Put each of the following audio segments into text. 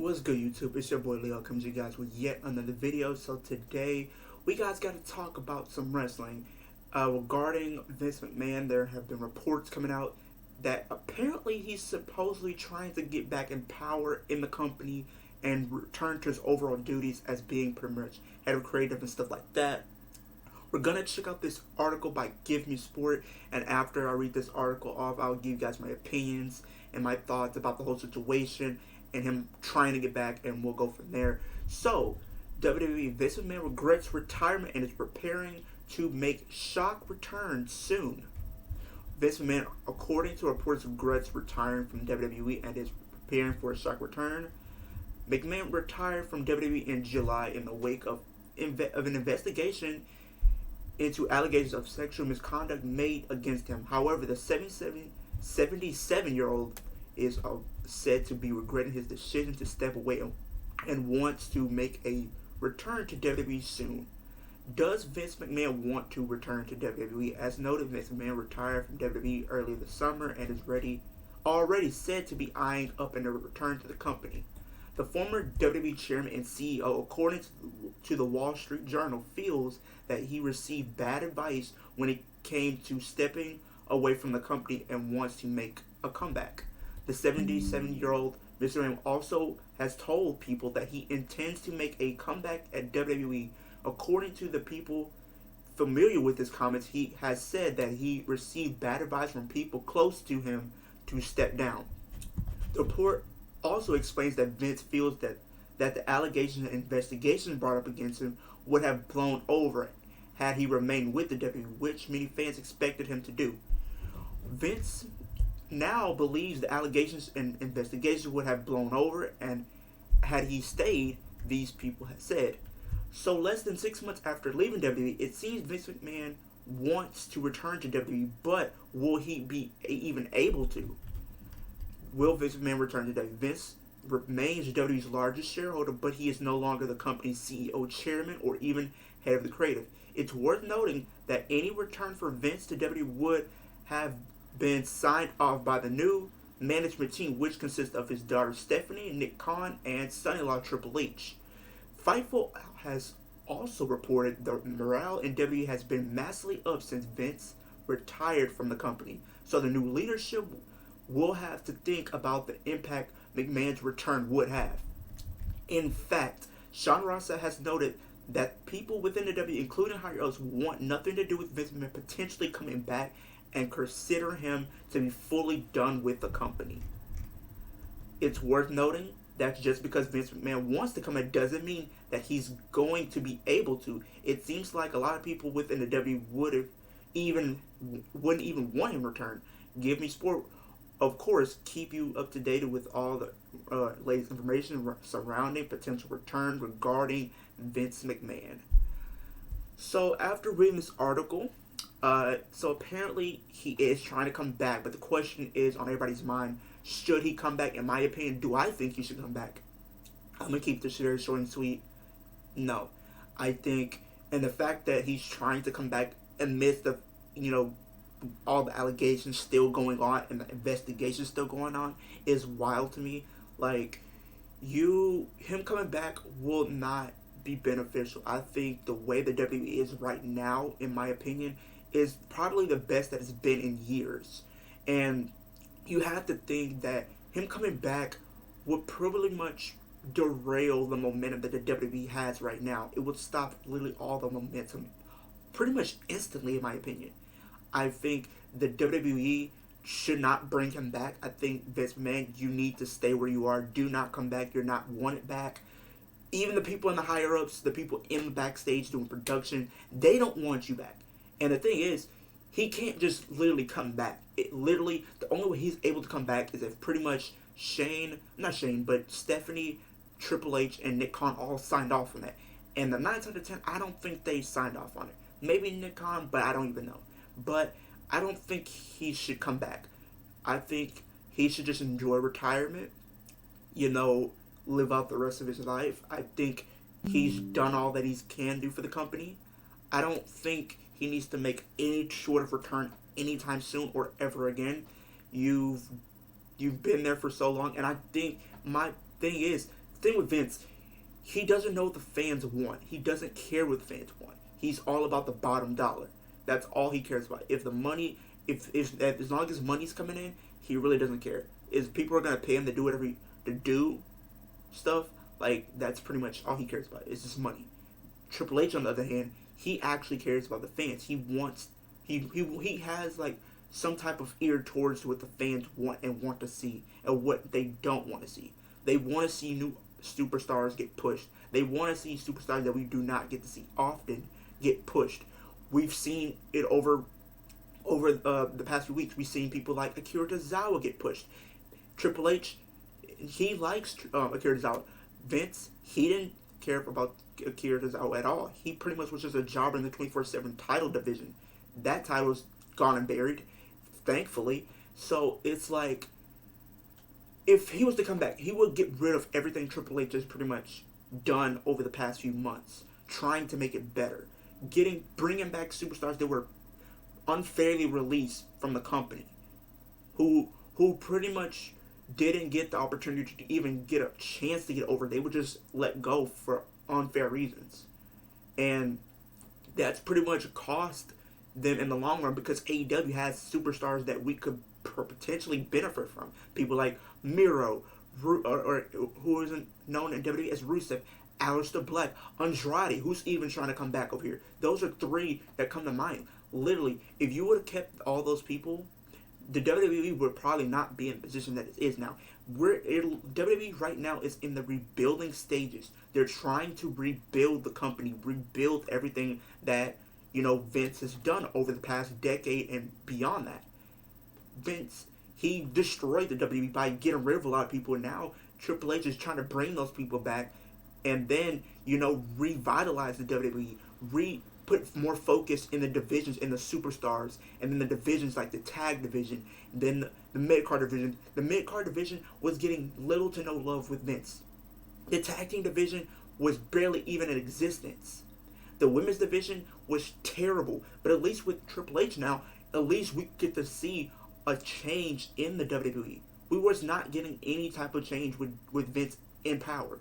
What's good, YouTube? It's your boy Leo coming to you guys with yet another video. So today we guys got to talk about some wrestling regarding Vince McMahon. There have been reports coming out that apparently he's supposedly trying to get back in power in the company and return to his overall duties as being pretty much head of creative and stuff like that. We're gonna check out this article by Give Me Sport, and after I read this article off, I'll give you guys my opinions and my thoughts about the whole situation and him trying to get back, and we'll go from there. So, WWE, Vince McMahon regrets retirement and is preparing to make shock return soon. Vince McMahon, according to reports, regrets retiring from WWE and is preparing for a shock return. McMahon retired from WWE in July in the wake of an investigation into allegations of sexual misconduct made against him. However, the 77-year-old is said to be regretting his decision to step away and wants to make a return to WWE soon. Does Vince McMahon want to return to WWE? As noted, Vince McMahon retired from WWE earlier this summer and is already said to be eyeing up a return to the company. The former WWE chairman and CEO, according to the Wall Street Journal, feels that he received bad advice when it came to stepping away from the company and wants to make a comeback. The 77-year-old Mr. McMahon also has told people that he intends to make a comeback at WWE. According to the people familiar with his comments, he has said that he received bad advice from people close to him to step down. The report also explains that Vince feels that the allegations and investigations brought up against him would have blown over had he remained with the WWE, which many fans expected him to do. Vince now believes the allegations and investigations would have blown over, and had he stayed, these people have said. So less than 6 months after leaving WWE, it seems Vince McMahon wants to return to WWE, but will he be even able to? Will Vince McMahon return to WWE? Vince remains WWE's largest shareholder, but he is no longer the company's CEO, chairman, or even head of the creative. It's worth noting that any return for Vince to WWE would have been signed off by the new management team, which consists of his daughter Stephanie, Nick Khan, and son-in-law Triple H. Fightful has also reported the morale in WWE has been massively up since Vince retired from the company. So the new leadership will have to think about the impact McMahon's return would have. In fact, Sean Rossa has noted that people within the WWE, including higher ups, want nothing to do with Vince McMahon potentially coming back and consider him to be fully done with the company. It's worth noting that just because Vince McMahon wants to come, it doesn't mean that he's going to be able to. It seems like a lot of people within the WWE wouldn't even want him to return. Give Me Sport, of course, keep you up to date with all the latest information surrounding potential return regarding Vince McMahon. So after reading this article, so apparently he is trying to come back, but the question is on everybody's mind, should he come back? In my opinion, do I think he should come back? I'm going to keep this very short and sweet. No. I think, and the fact that he's trying to come back amidst the, all the allegations still going on and the investigation still going on is wild to me. Like, him coming back will not be beneficial. I think the way the WWE is right now, in my opinion, is probably the best that it's been in years. And you have to think that him coming back would pretty much derail the momentum that the WWE has right now. It would stop literally all the momentum pretty much instantly, in my opinion. I think the WWE should not bring him back. I think Vince McMahon, you need to stay where you are. Do not come back. You're not wanted back. Even the people in the higher ups, the people in the backstage doing production, they don't want you back. And the thing is, he can't just literally come back. The only way he's able to come back is if pretty much Stephanie, Triple H, and Nick Khan all signed off on that. And the 9 out of 10, I don't think they signed off on it. Maybe Nick Khan, but I don't even know. But I don't think he should come back. I think he should just enjoy retirement, live out the rest of his life. I think he's done all that he can do for the company. I don't think he needs to make any sort of return anytime soon or ever again. You've been there for so long, and I think my thing is thing with Vince, he doesn't know what the fans want. He doesn't care what the fans want. He's all about the bottom dollar. That's all he cares about. If the money, if as long as money's coming in, he really doesn't care. If people are gonna pay him to do whatever to do stuff, like that's pretty much all he cares about. It's just money. Triple H, on the other hand, he actually cares about the fans. He wants he has like some type of ear towards what the fans want and want to see and what they don't want to see. They want to see new superstars get pushed. They want to see superstars that we do not get to see often get pushed. We've seen it over the past few weeks. We've seen people like Akira Tozawa get pushed. Triple H, he likes Akira Tozawa. Vince, he didn't care about Akira Tozawa at all. He pretty much was just a jobber in the 24/7 title division. That title's gone and buried, thankfully. So it's like, if he was to come back, he would get rid of everything Triple H has pretty much done over the past few months, trying to make it better, bringing back superstars that were unfairly released from the company, who pretty much didn't get the opportunity to even get a chance to get over. They were just let go for unfair reasons, and that's pretty much cost them in the long run, because AEW has superstars that we could potentially benefit from. People like Miro, or who isn't known in WWE as Rusev, Aleister Black, Andrade, who's even trying to come back over here. Those are three that come to mind. Literally, if you would have kept all those people, the WWE would probably not be in the position that it is now. WWE right now is in the rebuilding stages. They're trying to rebuild the company, rebuild everything that Vince has done over the past decade and beyond that. Vince, he destroyed the WWE by getting rid of a lot of people. Now Triple H is trying to bring those people back, and then revitalize the WWE, put more focus in the divisions, in the superstars, and then the divisions like the tag division, then the mid-card division. The mid-card division was getting little to no love with Vince. The tag team division was barely even in existence. The women's division was terrible, but at least with Triple H now, at least we get to see a change in the WWE. We was not getting any type of change with Vince in power.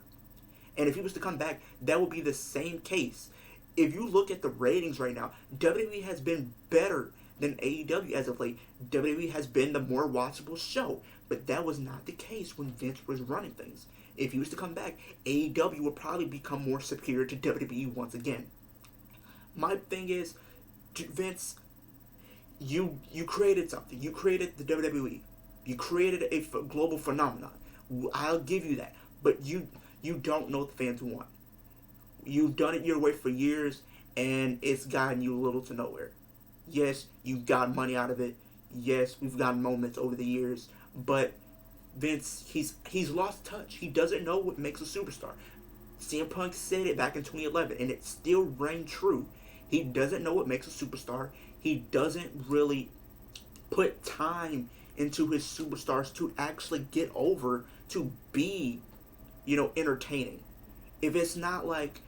And if he was to come back, that would be the same case. If you look at the ratings right now, WWE has been better than AEW as of late. WWE has been the more watchable show, but that was not the case when Vince was running things. If he was to come back, AEW would probably become more superior to WWE once again. My thing is, Vince, you created something. You created the WWE. You created a global phenomenon. I'll give you that. But you don't know what the fans want. You've done it your way for years, and it's gotten you little to nowhere. Yes, you've got money out of it. Yes, we've gotten moments over the years. But Vince, he's lost touch. He doesn't know what makes a superstar. CM Punk said it back in 2011, and it still rang true. He doesn't know what makes a superstar. He doesn't really put time into his superstars to actually get over, to be, entertaining. If it's not like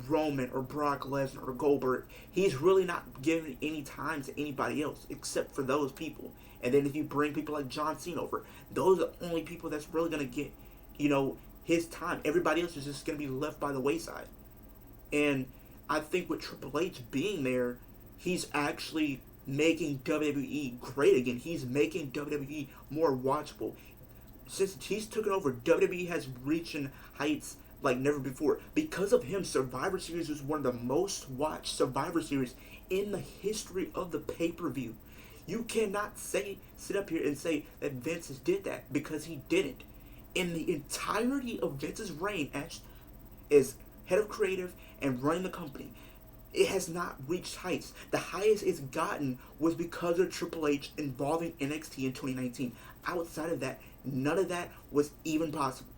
Roman or Brock Lesnar or Goldberg, he's really not giving any time to anybody else except for those people. And then if you bring people like John Cena over, those are the only people that's really gonna get, his time. Everybody else is just gonna be left by the wayside. And I think with Triple H being there, he's actually making WWE great again. He's making WWE more watchable. Since he's taken over, WWE has reached heights like never before. Because of him, Survivor Series was one of the most watched Survivor Series in the history of the pay-per-view. You cannot sit up here and say that Vince did that, because he didn't. In the entirety of Vince's reign as head of creative and running the company, it has not reached heights. The highest it's gotten was because of Triple H involving NXT in 2019. Outside of that, none of that was even possible.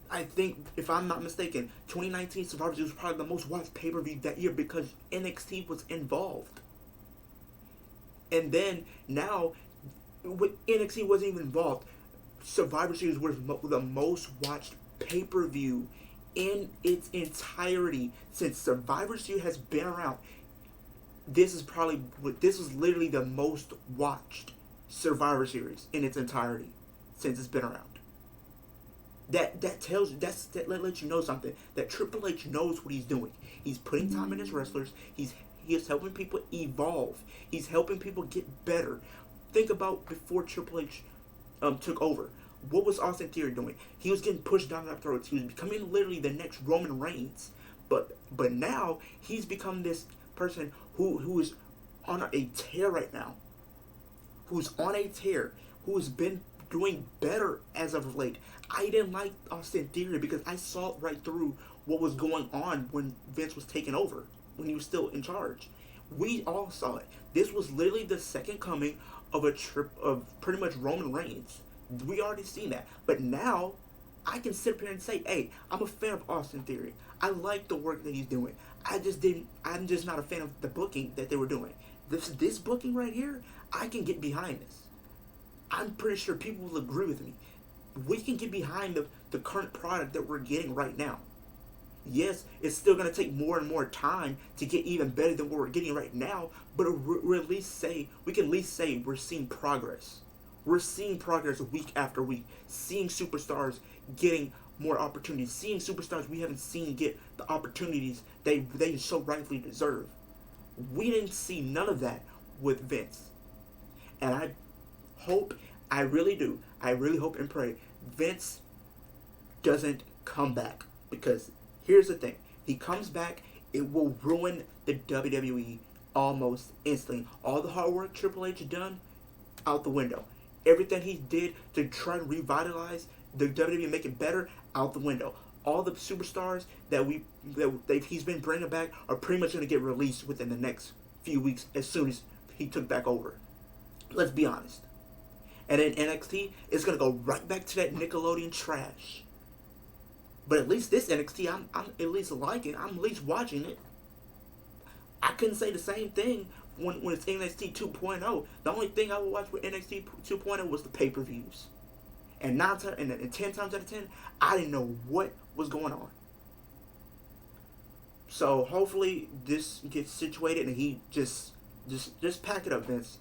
I think, if I'm not mistaken, 2019 Survivor Series was probably the most watched pay-per-view that year because NXT was involved. And then, now, NXT wasn't even involved. Survivor Series was the most watched pay-per-view in its entirety since Survivor Series has been around. This is literally the most watched Survivor Series in its entirety since it's been around. That tells you, that lets you know something, that Triple H knows what he's doing. He's putting time in his wrestlers. He is helping people evolve. He's helping people get better. Think about before Triple H took over. What was Austin Theory doing? He was getting pushed down our throats. He was becoming literally the next Roman Reigns. But now he's become this person who is on a tear right now. Who's on a tear. Who's been doing better as of late. I didn't like Austin Theory because I saw right through what was going on when Vince was taking over, when he was still in charge. We all saw it. This was literally the second coming of pretty much Roman Reigns. We already seen that. But now I can sit up here and say, hey, I'm a fan of Austin Theory. I like the work that he's doing. I'm just not a fan of the booking that they were doing. This booking right here, I can get behind this. I'm pretty sure people will agree with me. We can get behind the current product that we're getting right now. Yes, it's still going to take more and more time to get even better than what we're getting right now, but we can at least say we're seeing progress. We're seeing progress week after week, seeing superstars getting more opportunities, seeing superstars we haven't seen get the opportunities they so rightfully deserve. We didn't see none of that with Vince. And I really do, I really hope and pray Vince doesn't come back. Because here's the thing, he comes back, it will ruin the WWE almost instantly. All the hard work Triple H done, out the window. Everything he did to try to revitalize the WWE and make it better, out the window. All the superstars that he's been bringing back are pretty much going to get released within the next few weeks as soon as he took back over. Let's be honest. And then NXT is going to go right back to that Nickelodeon trash. But at least this NXT, I'm at least liking. I'm at least watching it. I couldn't say the same thing when it's NXT 2.0. The only thing I would watch with NXT 2.0 was the pay-per-views. And 10 times out of 10, I didn't know what was going on. So hopefully this gets situated and he just pack it up, Vince.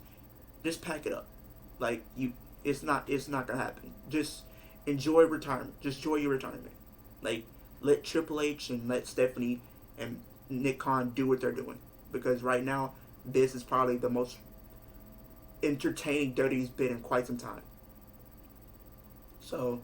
Just pack it up. Like it's not gonna happen. Just enjoy retirement. Just enjoy your retirement. Like let Triple H and let Stephanie and Nick Khan do what they're doing. Because right now this is probably the most entertaining WWE's been in quite some time. So,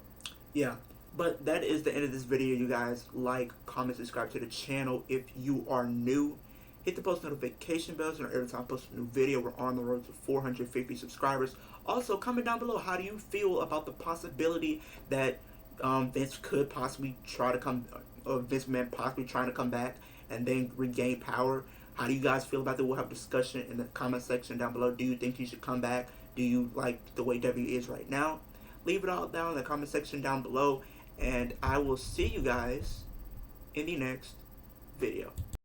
yeah. But that is the end of this video, you guys. Like, comment, subscribe to the channel if you are new. Hit the post notification bell so every time I post a new video, we're on the road to 450 subscribers. Also, comment down below, how do you feel about the possibility that Vince could possibly try to come, or Vince McMahon possibly trying to come back and then regain power? How do you guys feel about that? We'll have discussion in the comment section down below. Do you think he should come back? Do you like the way WWE is right now? Leave it all down in the comment section down below. And I will see you guys in the next video.